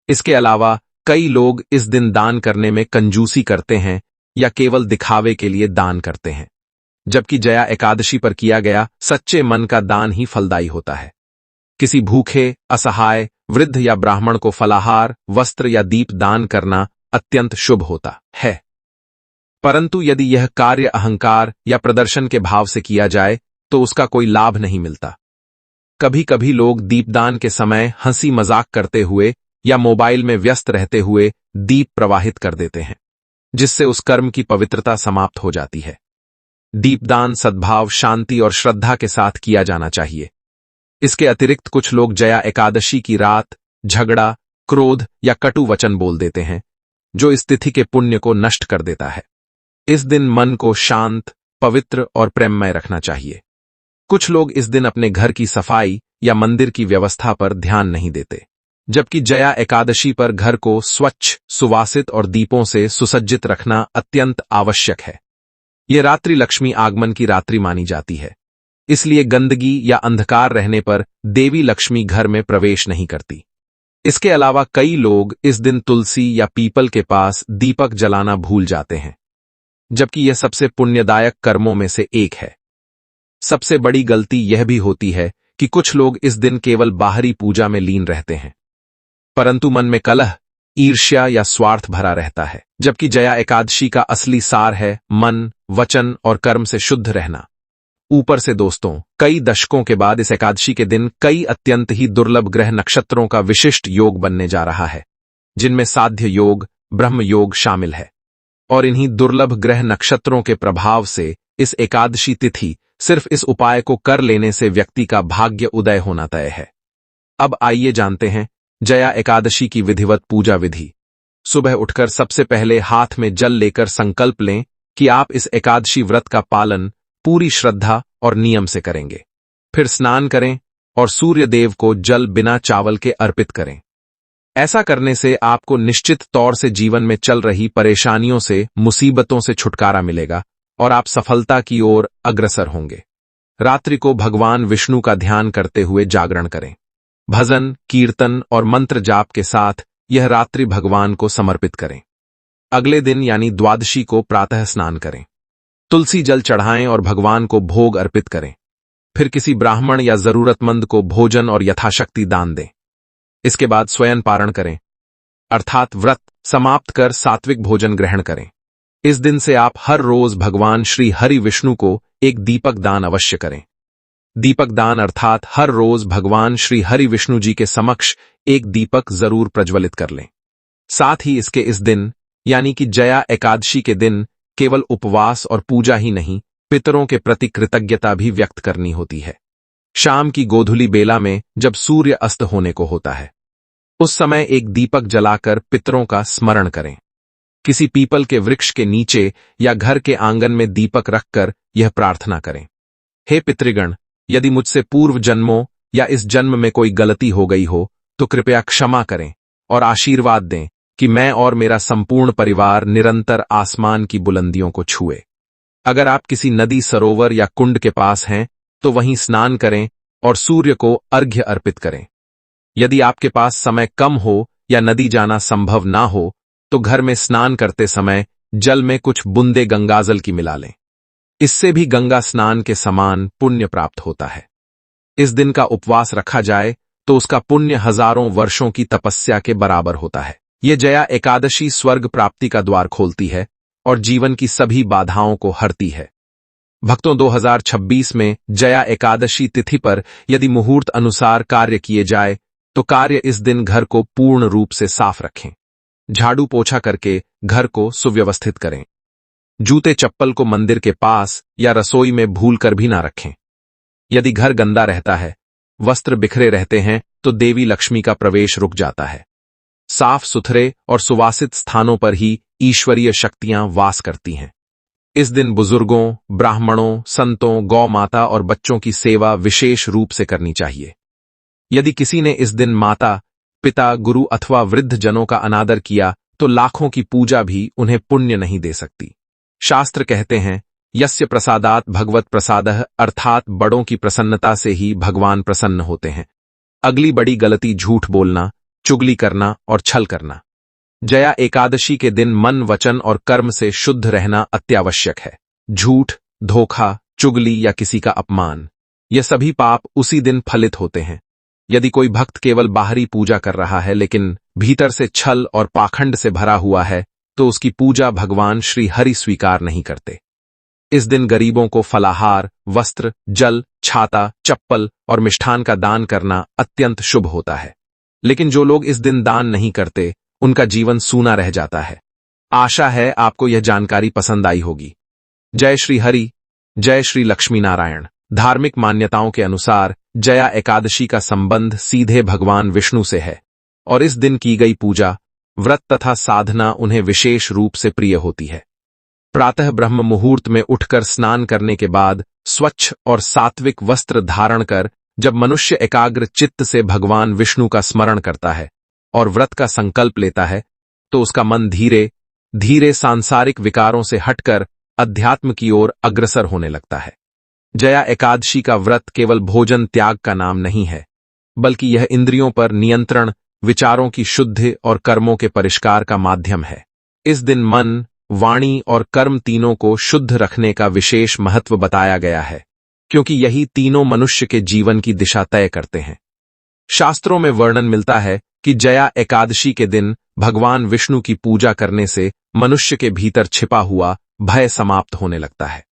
इसके अलावा कई लोग इस दिन दान करने में कंजूसी करते हैं या केवल दिखावे के लिए दान करते हैं, जबकि जया एकादशी पर किया गया सच्चे मन का दान ही फलदायी होता है। किसी भूखे, असहाय, वृद्ध या ब्राह्मण को फलाहार, वस्त्र या दीप दान करना अत्यंत शुभ होता है। परंतु यदि यह कार्य अहंकार या प्रदर्शन के भाव से किया जाए तो उसका कोई लाभ नहीं मिलता। कभी कभी लोग दीपदान के समय हंसी मजाक करते हुए या मोबाइल में व्यस्त रहते हुए दीप प्रवाहित कर देते हैं, जिससे उस कर्म की पवित्रता समाप्त हो जाती है। दीपदान सद्भाव, शांति और श्रद्धा के साथ किया जाना चाहिए। इसके अतिरिक्त कुछ लोग जया एकादशी की रात झगड़ा, क्रोध या कटु वचन बोल देते हैं, जो इस तिथि के पुण्य को नष्ट कर देता है। इस दिन मन को शांत, पवित्र और प्रेममय रखना चाहिए। कुछ लोग इस दिन अपने घर की सफाई या मंदिर की व्यवस्था पर ध्यान नहीं देते, जबकि जया एकादशी पर घर को स्वच्छ, सुवासित और दीपों से सुसज्जित रखना अत्यंत आवश्यक है। यह रात्रि लक्ष्मी आगमन की रात्रि मानी जाती है, इसलिए गंदगी या अंधकार रहने पर देवी लक्ष्मी घर में प्रवेश नहीं करती। इसके अलावा कई लोग इस दिन तुलसी या पीपल के पास दीपक जलाना भूल जाते हैं, जबकि यह सबसे पुण्यदायक कर्मों में से एक है। सबसे बड़ी गलती यह भी होती है कि कुछ लोग इस दिन केवल बाहरी पूजा में लीन रहते हैं, परंतु मन में कलह, ईर्ष्या या स्वार्थ भरा रहता है, जबकि जया एकादशी का असली सार है मन, वचन और कर्म से शुद्ध रहना। ऊपर से दोस्तों, कई दशकों के बाद इस एकादशी के दिन कई अत्यंत ही दुर्लभ ग्रह नक्षत्रों का विशिष्ट योग बनने जा रहा है, जिनमें साध्य योग, ब्रह्म योग शामिल है। और इन्हीं दुर्लभ ग्रह नक्षत्रों के प्रभाव से इस एकादशी तिथि सिर्फ इस उपाय को कर लेने से व्यक्ति का भाग्य उदय होना तय है। अब आइए जानते हैं जया एकादशी की विधिवत पूजा विधि। सुबह उठकर सबसे पहले हाथ में जल लेकर संकल्प लें कि आप इस एकादशी व्रत का पालन पूरी श्रद्धा और नियम से करेंगे। फिर स्नान करें और सूर्य देव को जल बिना चावल के अर्पित करें। ऐसा करने से आपको निश्चित तौर से जीवन में चल रही परेशानियों से, मुसीबतों से छुटकारा मिलेगा और आप सफलता की ओर अग्रसर होंगे। रात्रि को भगवान विष्णु का ध्यान करते हुए जागरण करें। भजन, कीर्तन और मंत्र जाप के साथ यह रात्रि भगवान को समर्पित करें। अगले दिन यानी द्वादशी को प्रातः स्नान करें। तुलसी जल चढ़ाएं और भगवान को भोग अर्पित करें। फिर किसी ब्राह्मण या जरूरतमंद को भोजन और यथाशक्ति दान दें। इसके बाद स्वयं पारण करें, अर्थात व्रत समाप्त कर सात्विक भोजन ग्रहण करें। इस दिन से आप हर रोज भगवान श्री हरि विष्णु को एक दीपक दान अवश्य करें। दीपक दान अर्थात हर रोज भगवान श्री हरि विष्णु जी के समक्ष एक दीपक जरूर प्रज्वलित कर लें। साथ ही इसके इस दिन यानी कि जया एकादशी के दिन केवल उपवास और पूजा ही नहीं, पितरों के प्रति कृतज्ञता भी व्यक्त करनी होती है। शाम की गोधूली बेला में जब सूर्य अस्त होने को होता है, उस समय एक दीपक जलाकर पितरों का स्मरण करें। किसी पीपल के वृक्ष के नीचे या घर के आंगन में दीपक रखकर यह प्रार्थना करें, हे पितृगण, यदि मुझसे पूर्व जन्मों या इस जन्म में कोई गलती हो गई हो तो कृपया क्षमा करें और आशीर्वाद दें कि मैं और मेरा संपूर्ण परिवार निरंतर आसमान की बुलंदियों को छुए। अगर आप किसी नदी, सरोवर या कुंड के पास हैं तो वहीं स्नान करें और सूर्य को अर्घ्य अर्पित करें। यदि आपके पास समय कम हो या नदी जाना संभव ना हो तो घर में स्नान करते समय जल में कुछ बूंदे गंगाजल की मिला लें। इससे भी गंगा स्नान के समान पुण्य प्राप्त होता है। इस दिन का उपवास रखा जाए तो उसका पुण्य हजारों वर्षों की तपस्या के बराबर होता है। यह जया एकादशी स्वर्ग प्राप्ति का द्वार खोलती है और जीवन की सभी बाधाओं को हरती है। भक्तों, 2026 में जया एकादशी तिथि पर यदि मुहूर्त अनुसार कार्य किए जाए तो कार्य इस दिन घर को पूर्ण रूप से साफ रखें। झाड़ू पोछा करके घर को सुव्यवस्थित करें। जूते चप्पल को मंदिर के पास या रसोई में भूलकर भी ना रखें। यदि घर गंदा रहता है, वस्त्र बिखरे रहते हैं तो देवी लक्ष्मी का प्रवेश रुक जाता है। साफ सुथरे और सुवासित स्थानों पर ही ईश्वरीय शक्तियां वास करती हैं। इस दिन बुजुर्गों, ब्राह्मणों, संतों, गौ माता और बच्चों की सेवा विशेष रूप से करनी चाहिए। यदि किसी ने इस दिन माता, पिता, गुरु अथवा वृद्ध जनों का अनादर किया तो लाखों की पूजा भी उन्हें पुण्य नहीं दे सकती। शास्त्र कहते हैं, यस्य प्रसादात भगवत प्रसादः, अर्थात बड़ों की प्रसन्नता से ही भगवान प्रसन्न होते हैं। अगली बड़ी गलती झूठ बोलना, चुगली करना और छल करना। जया एकादशी के दिन मन, वचन और कर्म से शुद्ध रहना अत्यावश्यक है। झूठ, धोखा, चुगली या किसी का अपमान, ये सभी पाप उसी दिन फलित होते हैं। यदि कोई भक्त केवल बाहरी पूजा कर रहा है लेकिन भीतर से छल और पाखंड से भरा हुआ है तो उसकी पूजा भगवान श्री हरि स्वीकार नहीं करते। इस दिन गरीबों को फलाहार, वस्त्र, जल, छाता, चप्पल और मिष्ठान का दान करना अत्यंत शुभ होता है। लेकिन जो लोग इस दिन दान नहीं करते उनका जीवन सूना रह जाता है। आशा है आपको यह जानकारी पसंद आई होगी। जय श्री हरि, जय श्री लक्ष्मी नारायण। धार्मिक मान्यताओं के अनुसार जया एकादशी का संबंध सीधे भगवान विष्णु से है और इस दिन की गई पूजा, व्रत तथा साधना उन्हें विशेष रूप से प्रिय होती है। प्रातः ब्रह्म मुहूर्त में उठकर स्नान करने के बाद स्वच्छ और सात्विक वस्त्र धारण कर जब मनुष्य एकाग्र चित्त से भगवान विष्णु का स्मरण करता है और व्रत का संकल्प लेता है तो उसका मन धीरे धीरे सांसारिक विकारों से हटकर अध्यात्म की ओर अग्रसर होने लगता है। जया एकादशी का व्रत केवल भोजन त्याग का नाम नहीं है, बल्कि यह इंद्रियों पर नियंत्रण, विचारों की शुद्धि और कर्मों के परिष्कार का माध्यम है। इस दिन मन, वाणी और कर्म तीनों को शुद्ध रखने का विशेष महत्व बताया गया है, क्योंकि यही तीनों मनुष्य के जीवन की दिशा तय करते हैं। शास्त्रों में वर्णन मिलता है कि जया एकादशी के दिन भगवान विष्णु की पूजा करने से मनुष्य के भीतर छिपा हुआ भय समाप्त होने लगता है।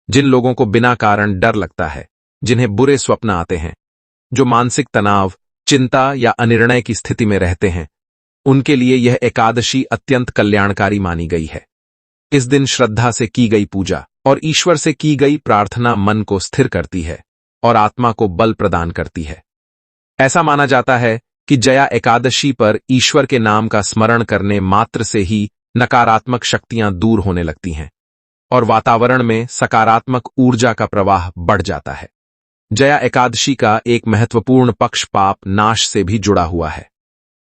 जिन लोगों को बिना कारण डर लगता है, जिन्हें बुरे स्वप्न आते हैं, जो मानसिक तनाव, चिंता या अनिर्णय की स्थिति में रहते हैं, उनके लिए यह एकादशी अत्यंत कल्याणकारी मानी गई है। इस दिन श्रद्धा से की गई पूजा, और ईश्वर से की गई प्रार्थना मन को स्थिर करती है और आत्मा को बल प्रदान करती है। ऐसा माना जाता है कि जया एकादशी पर ईश्वर के नाम का स्मरण करने मात्र से ही नकारात्मक शक्तियां दूर होने लगती हैं और वातावरण में सकारात्मक ऊर्जा का प्रवाह बढ़ जाता है। जया एकादशी का एक महत्वपूर्ण पक्ष पाप नाश से भी जुड़ा हुआ है।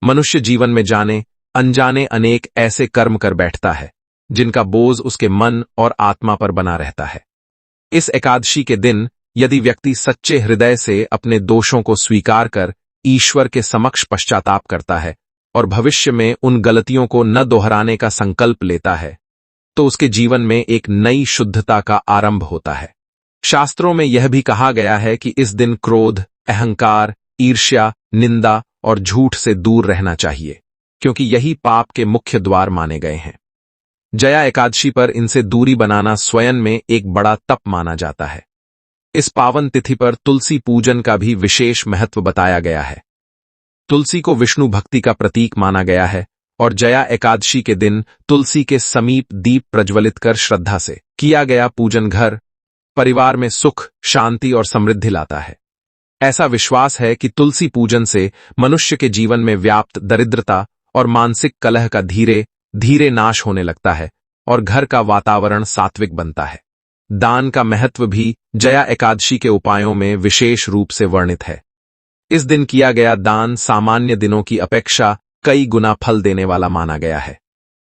मनुष्य जीवन में जाने अनजाने अनेक ऐसे कर्म कर बैठता है जिनका बोझ उसके मन और आत्मा पर बना रहता है। इस एकादशी के दिन यदि व्यक्ति सच्चे हृदय से अपने दोषों को स्वीकार कर ईश्वर के समक्ष पश्चाताप करता है और भविष्य में उन गलतियों को न दोहराने का संकल्प लेता है, तो उसके जीवन में एक नई शुद्धता का आरंभ होता है। शास्त्रों में यह भी कहा गया है कि इस दिन क्रोध, अहंकार, ईर्ष्या, निंदा और झूठ से दूर रहना चाहिए, क्योंकि यही पाप के मुख्य द्वार माने गए हैं। जया एकादशी पर इनसे दूरी बनाना स्वयं में एक बड़ा तप माना जाता है। इस पावन तिथि पर तुलसी पूजन का भी विशेष महत्व बताया गया है। तुलसी को विष्णु भक्ति का प्रतीक माना गया है और जया एकादशी के दिन तुलसी के समीप दीप प्रज्वलित कर श्रद्धा से किया गया पूजन घर परिवार में सुख, शांति और समृद्धि लाता है। ऐसा विश्वास है कि तुलसी पूजन से मनुष्य के जीवन में व्याप्त दरिद्रता और मानसिक कलह का धीरे धीरे नाश होने लगता है और घर का वातावरण सात्विक बनता है। दान का महत्व भी जया एकादशी के उपायों में विशेष रूप से वर्णित है। इस दिन किया गया दान सामान्य दिनों की अपेक्षा कई गुना फल देने वाला माना गया है।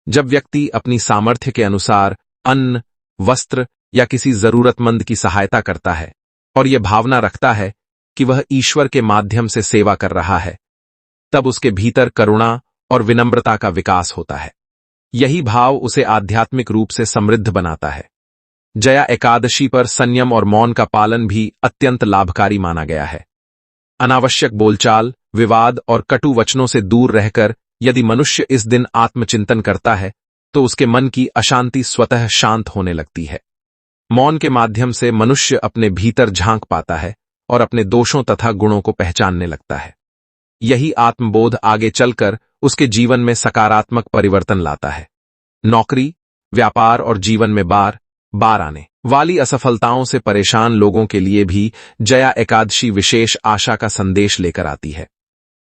जब व्यक्ति अपनी सामर्थ्य के अनुसार अन्न, वस्त्र या किसी जरूरतमंद की सहायता करता है और यह भावना रखता है कि वह ईश्वर के माध्यम से सेवा कर रहा है, तब उसके भीतर करुणा और विनम्रता का विकास होता है। यही भाव उसे आध्यात्मिक रूप से समृद्ध बनाता है। जया एकादशी पर संयम और मौन का पालन भी अत्यंत लाभकारी माना गया है। अनावश्यक बोलचाल, विवाद और कटु वचनों से दूर रहकर यदि मनुष्य इस दिन आत्मचिंतन करता है तो उसके मन की अशांति स्वतः शांत होने लगती है। मौन के माध्यम से मनुष्य अपने भीतर झांक पाता है और अपने दोषों तथा गुणों को पहचानने लगता है। यही आत्मबोध आगे चलकर उसके जीवन में सकारात्मक परिवर्तन लाता है। नौकरी, व्यापार और जीवन में बार बार आने वाली असफलताओं से परेशान लोगों के लिए भी जया एकादशी विशेष आशा का संदेश लेकर आती है।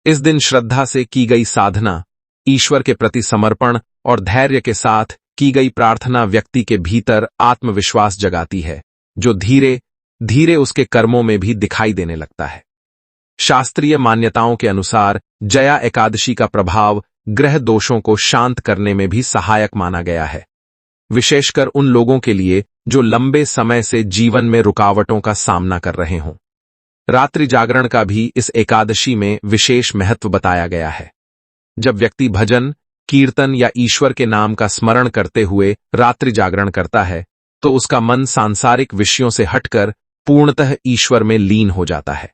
इस दिन श्रद्धा से की गई साधना, ईश्वर के प्रति समर्पण और धैर्य के साथ की गई प्रार्थना व्यक्ति के भीतर आत्मविश्वास जगाती है, जो धीरे धीरे उसके कर्मों में भी दिखाई देने लगता है। शास्त्रीय मान्यताओं के अनुसार जया एकादशी का प्रभाव ग्रह दोषों को शांत करने में भी सहायक माना गया है, विशेषकर उन लोगों के लिए जो लंबे समय से जीवन में रुकावटों का सामना कर रहे हों। रात्रि जागरण का भी इस एकादशी में विशेष महत्व बताया गया है। जब व्यक्ति भजन, कीर्तन या ईश्वर के नाम का स्मरण करते हुए रात्रि जागरण करता है, तो उसका मन सांसारिक विषयों से हटकर पूर्णतः ईश्वर में लीन हो जाता है।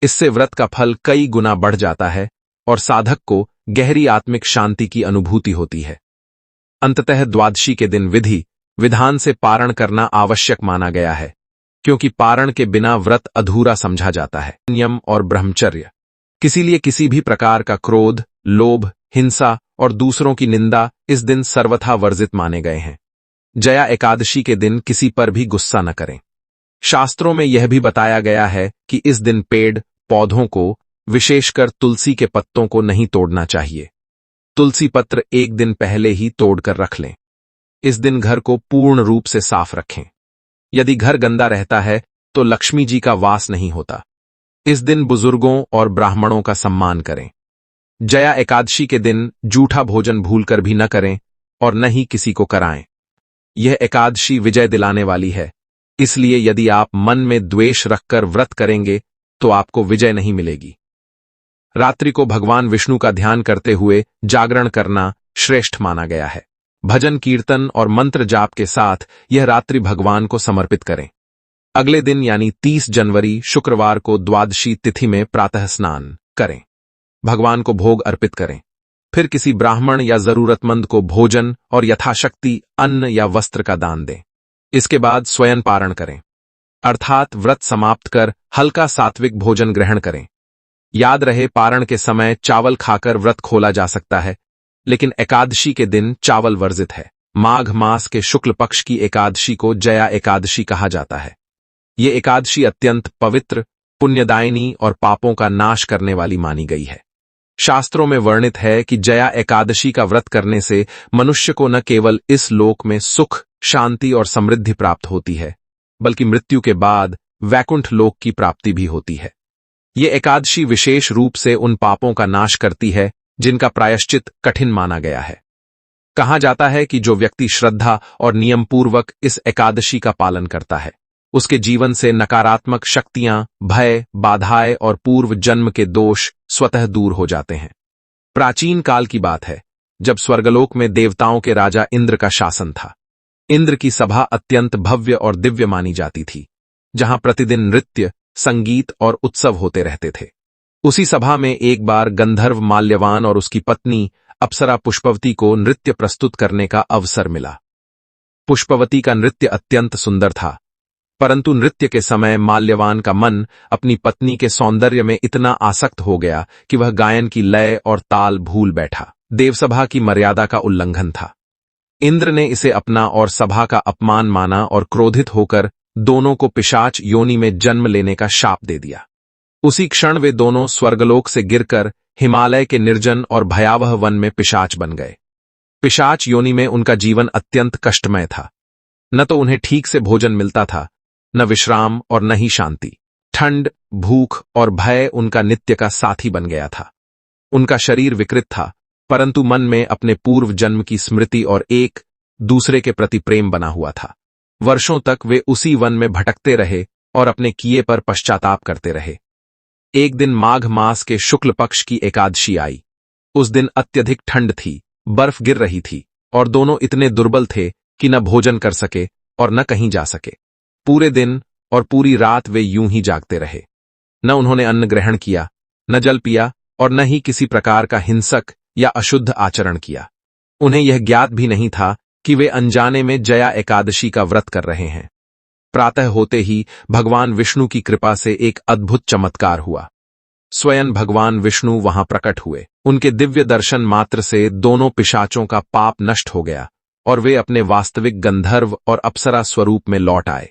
इससे व्रत का फल कई गुना बढ़ जाता है और साधक को गहरी आत्मिक शांति की अनुभूति होती है। अंततः द्वादशी के दिन विधि विधान से पारण करना आवश्यक माना गया है, क्योंकि पारण के बिना व्रत अधूरा समझा जाता है। नियम और ब्रह्मचर्य, किसी लिए किसी भी प्रकार का क्रोध, लोभ, हिंसा और दूसरों की निंदा इस दिन सर्वथा वर्जित माने गए हैं। जया एकादशी के दिन किसी पर भी गुस्सा न करें। शास्त्रों में यह भी बताया गया है कि इस दिन पेड़ पौधों को, विशेषकर तुलसी के पत्तों को नहीं तोड़ना चाहिए। तुलसी पत्र एक दिन पहले ही तोड़कर रख लें। इस दिन घर को पूर्ण रूप से साफ रखें। यदि घर गंदा रहता है तो लक्ष्मी जी का वास नहीं होता। इस दिन बुजुर्गों और ब्राह्मणों का सम्मान करें। जया एकादशी के दिन जूठा भोजन भूलकर भी न करें और न ही किसी को कराएं। यह एकादशी विजय दिलाने वाली है, इसलिए यदि आप मन में द्वेष रखकर व्रत करेंगे तो आपको विजय नहीं मिलेगी। रात्रि को भगवान विष्णु का ध्यान करते हुए जागरण करना श्रेष्ठ माना गया है। भजन, कीर्तन और मंत्र जाप के साथ यह रात्रि भगवान को समर्पित करें। अगले दिन यानी 30 जनवरी शुक्रवार को द्वादशी तिथि में प्रातः स्नान करें, भगवान को भोग अर्पित करें। फिर किसी ब्राह्मण या जरूरतमंद को भोजन और यथाशक्ति अन्न या वस्त्र का दान दें। इसके बाद स्वयं पारण करें, अर्थात व्रत समाप्त कर हल्का सात्विक भोजन ग्रहण करें। याद रहे, पारण के समय चावल खाकर व्रत खोला जा सकता है, लेकिन एकादशी के दिन चावल वर्जित है। माघ मास के शुक्ल पक्ष की एकादशी को जया एकादशी कहा जाता है। ये एकादशी अत्यंत पवित्र, पुण्यदायिनी और पापों का नाश करने वाली मानी गई है। शास्त्रों में वर्णित है कि जया एकादशी का व्रत करने से मनुष्य को न केवल इस लोक में सुख, शांति और समृद्धि प्राप्त होती है, बल्कि मृत्यु के बाद वैकुंठ लोक की प्राप्ति भी होती है। ये एकादशी विशेष रूप से उन पापों का नाश करती है जिनका प्रायश्चित कठिन माना गया है। कहा जाता है कि जो व्यक्ति श्रद्धा और नियम पूर्वक इस एकादशी का पालन करता है, उसके जीवन से नकारात्मक शक्तियां, भय, बाधाएं और पूर्व जन्म के दोष स्वतः दूर हो जाते हैं। प्राचीन काल की बात है, जब स्वर्गलोक में देवताओं के राजा इंद्र का शासन था। इंद्र की सभा अत्यंत भव्य और दिव्य मानी जाती थी, जहां प्रतिदिन नृत्य, संगीत और उत्सव होते रहते थे। उसी सभा में एक बार गंधर्व माल्यवान और उसकी पत्नी अप्सरा पुष्पवती को नृत्य प्रस्तुत करने का अवसर मिला। पुष्पवती का नृत्य अत्यंत सुंदर था, परंतु नृत्य के समय माल्यवान का मन अपनी पत्नी के सौंदर्य में इतना आसक्त हो गया कि वह गायन की लय और ताल भूल बैठा। देवसभा की मर्यादा का उल्लंघन था। इंद्र ने इसे अपना और सभा का अपमान माना और क्रोधित होकर दोनों को पिशाच योनि में जन्म लेने का शाप दे दिया। उसी क्षण वे दोनों स्वर्गलोक से गिरकर हिमालय के निर्जन और भयावह वन में पिशाच बन गए। पिशाच योनि में उनका जीवन अत्यंत कष्टमय था। न तो उन्हें ठीक से भोजन मिलता था, न विश्राम और न ही शांति। ठंड, भूख और भय उनका नित्य का साथी बन गया था। उनका शरीर विकृत था, परंतु मन में अपने पूर्व जन्म की स्मृति और एक दूसरे के प्रति प्रेम बना हुआ था। वर्षों तक वे उसी वन में भटकते रहे और अपने किए पर पश्चाताप करते रहे। एक दिन माघ मास के शुक्ल पक्ष की एकादशी आई। उस दिन अत्यधिक ठंड थी, बर्फ गिर रही थी और दोनों इतने दुर्बल थे कि न भोजन कर सके और न कहीं जा सके। पूरे दिन और पूरी रात वे यूं ही जागते रहे। न उन्होंने अन्न ग्रहण किया, न जल पिया और न ही किसी प्रकार का हिंसक या अशुद्ध आचरण किया। उन्हें यह ज्ञात भी नहीं था कि वे अनजाने में जया एकादशी का व्रत कर रहे हैं। प्रातः होते ही भगवान विष्णु की कृपा से एक अद्भुत चमत्कार हुआ। स्वयं भगवान विष्णु वहां प्रकट हुए। उनके दिव्य दर्शन मात्र से दोनों पिशाचों का पाप नष्ट हो गया और वे अपने वास्तविक गंधर्व और अप्सरा स्वरूप में लौट आए।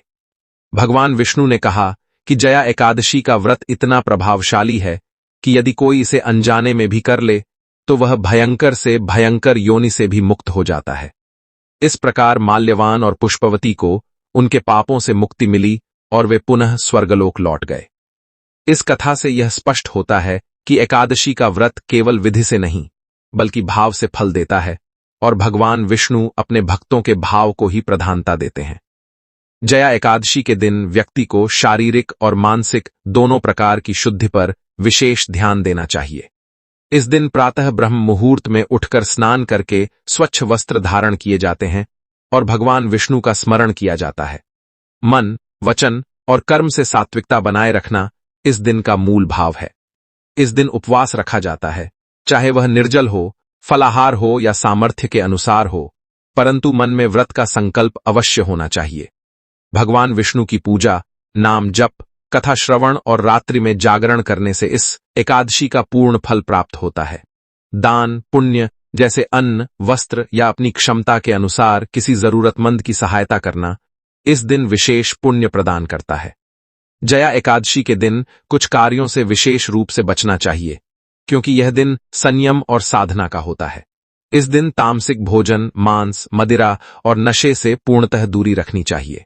भगवान विष्णु ने कहा कि जया एकादशी का व्रत इतना प्रभावशाली है कि यदि कोई इसे अनजाने में भी कर ले तो वह भयंकर से भयंकर योनि से भी मुक्त हो जाता है। इस प्रकार माल्यवान और पुष्पवती को उनके पापों से मुक्ति मिली और वे पुनः स्वर्गलोक लौट गए। इस कथा से यह स्पष्ट होता है कि एकादशी का व्रत केवल विधि से नहीं, बल्कि भाव से फल देता है और भगवान विष्णु अपने भक्तों के भाव को ही प्रधानता देते हैं। जया एकादशी के दिन व्यक्ति को शारीरिक और मानसिक दोनों प्रकार की शुद्धि पर विशेष ध्यान देना चाहिए। इस दिन प्रातः ब्रह्म मुहूर्त में उठकर स्नान करके स्वच्छ वस्त्र धारण किए जाते हैं और भगवान विष्णु का स्मरण किया जाता है। मन, वचन और कर्म से सात्विकता बनाए रखना इस दिन का मूल भाव है। इस दिन उपवास रखा जाता है, चाहे वह निर्जल हो, फलाहार हो या सामर्थ्य के अनुसार हो, परंतु मन में व्रत का संकल्प अवश्य होना चाहिए। भगवान विष्णु की पूजा, नाम जप, कथा श्रवण और रात्रि में जागरण करने से इस एकादशी का पूर्ण फल प्राप्त होता है। दान, पुण्य जैसे अन्न, वस्त्र या अपनी क्षमता के अनुसार किसी जरूरतमंद की सहायता करना इस दिन विशेष पुण्य प्रदान करता है। जया एकादशी के दिन कुछ कार्यों से विशेष रूप से बचना चाहिए, क्योंकि यह दिन संयम और साधना का होता है। इस दिन तामसिक भोजन, मांस, मदिरा और नशे से पूर्णतः दूरी रखनी चाहिए।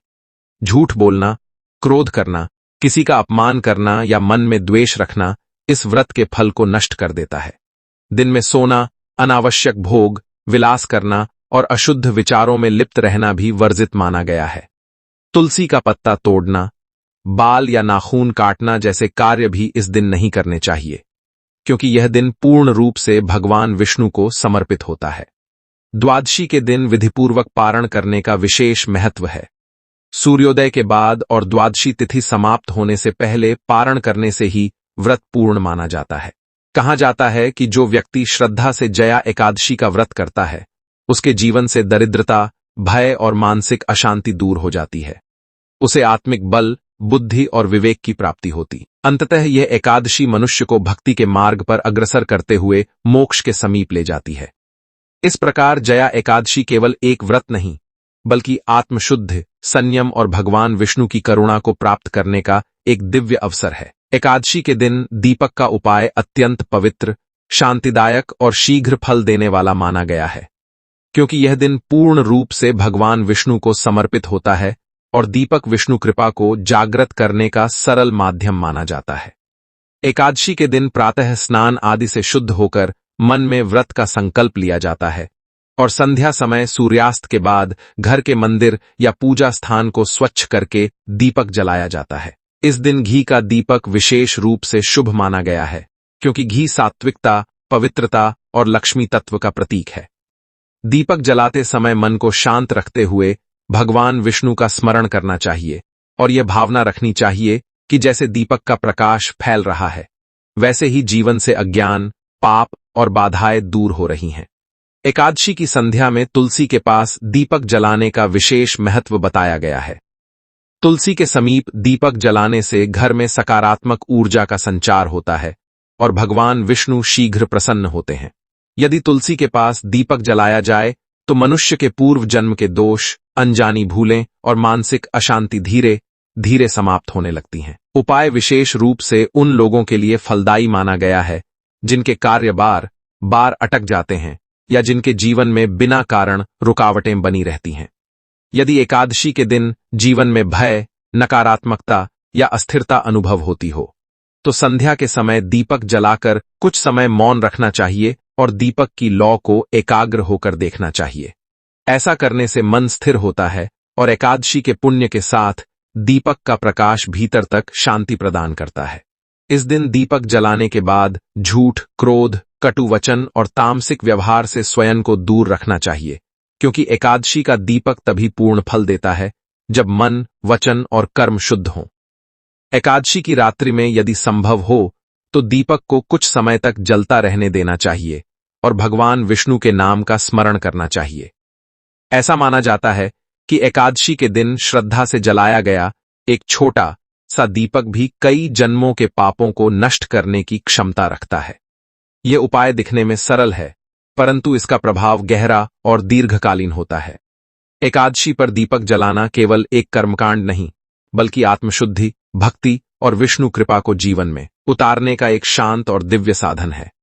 झूठ बोलना, क्रोध करना, किसी का अपमान करना या मन में द्वेष रखना इस व्रत के फल को नष्ट कर देता है। दिन में सोना, अनावश्यक भोग, विलास करना और अशुद्ध विचारों में लिप्त रहना भी वर्जित माना गया है। तुलसी का पत्ता तोड़ना, बाल या नाखून काटना जैसे कार्य भी इस दिन नहीं करने चाहिए, क्योंकि यह दिन पूर्ण रूप से भगवान विष्णु को समर्पित होता है। द्वादशी के दिन विधिपूर्वक पारण करने का विशेष महत्व है। सूर्योदय के बाद और द्वादशी तिथि समाप्त होने से पहले पारण करने से ही व्रत पूर्ण माना जाता है। कहा जाता है कि जो व्यक्ति श्रद्धा से जया एकादशी का व्रत करता है, उसके जीवन से दरिद्रता, भय और मानसिक अशांति दूर हो जाती है। उसे आत्मिक बल, बुद्धि और विवेक की प्राप्ति होती। अंततः यह एकादशी मनुष्य को भक्ति के मार्ग पर अग्रसर करते हुए मोक्ष के समीप ले जाती है। इस प्रकार जया एकादशी केवल एक व्रत नहीं, बल्कि आत्मशुद्ध, संयम और भगवान विष्णु की करुणा को प्राप्त करने का एक दिव्य अवसर है। एकादशी के दिन दीपक का उपाय अत्यंत पवित्र, शांतिदायक और शीघ्र फल देने वाला माना गया है, क्योंकि यह दिन पूर्ण रूप से भगवान विष्णु को समर्पित होता है और दीपक विष्णु कृपा को जागृत करने का सरल माध्यम माना जाता है। एकादशी के दिन प्रातः स्नान आदि से शुद्ध होकर मन में व्रत का संकल्प लिया जाता है और संध्या समय सूर्यास्त के बाद घर के मंदिर या पूजा स्थान को स्वच्छ करके दीपक जलाया जाता है। इस दिन घी का दीपक विशेष रूप से शुभ माना गया है, क्योंकि घी सात्विकता, पवित्रता और लक्ष्मी तत्व का प्रतीक है। दीपक जलाते समय मन को शांत रखते हुए भगवान विष्णु का स्मरण करना चाहिए और यह भावना रखनी चाहिए कि जैसे दीपक का प्रकाश फैल रहा है, वैसे ही जीवन से अज्ञान, पाप और बाधाएं दूर हो रही हैं। एकादशी की संध्या में तुलसी के पास दीपक जलाने का विशेष महत्व बताया गया है। तुलसी के समीप दीपक जलाने से घर में सकारात्मक ऊर्जा का संचार होता है और भगवान विष्णु शीघ्र प्रसन्न होते हैं। यदि तुलसी के पास दीपक जलाया जाए तो मनुष्य के पूर्व जन्म के दोष, अनजानी भूलें और मानसिक अशांति धीरे धीरे समाप्त होने लगती हैं। उपाय विशेष रूप से उन लोगों के लिए फलदायी माना गया है जिनके कार्य बार बार अटक जाते हैं या जिनके जीवन में बिना कारण रुकावटें बनी रहती हैं। यदि एकादशी के दिन जीवन में भय, नकारात्मकता या अस्थिरता अनुभव होती हो, तो संध्या के समय दीपक जलाकर कुछ समय मौन रखना चाहिए और दीपक की लौ को एकाग्र होकर देखना चाहिए। ऐसा करने से मन स्थिर होता है और एकादशी के पुण्य के साथ दीपक का प्रकाश भीतर तक शांति प्रदान करता है। इस दिन दीपक जलाने के बाद झूठ, क्रोध, कटु वचन और तामसिक व्यवहार से स्वयं को दूर रखना चाहिए, क्योंकि एकादशी का दीपक तभी पूर्ण फल देता है जब मन, वचन और कर्म शुद्ध हों। एकादशी की रात्रि में यदि संभव हो तो दीपक को कुछ समय तक जलता रहने देना चाहिए और भगवान विष्णु के नाम का स्मरण करना चाहिए। ऐसा माना जाता है कि एकादशी के दिन श्रद्धा से जलाया गया एक छोटा सा दीपक भी कई जन्मों के पापों को नष्ट करने की क्षमता रखता है। यह उपाय दिखने में सरल है, परंतु इसका प्रभाव गहरा और दीर्घकालीन होता है। एकादशी पर दीपक जलाना केवल एक कर्मकांड नहीं, बल्कि आत्मशुद्धि, भक्ति और विष्णु कृपा को जीवन में उतारने का एक शांत और दिव्य साधन है।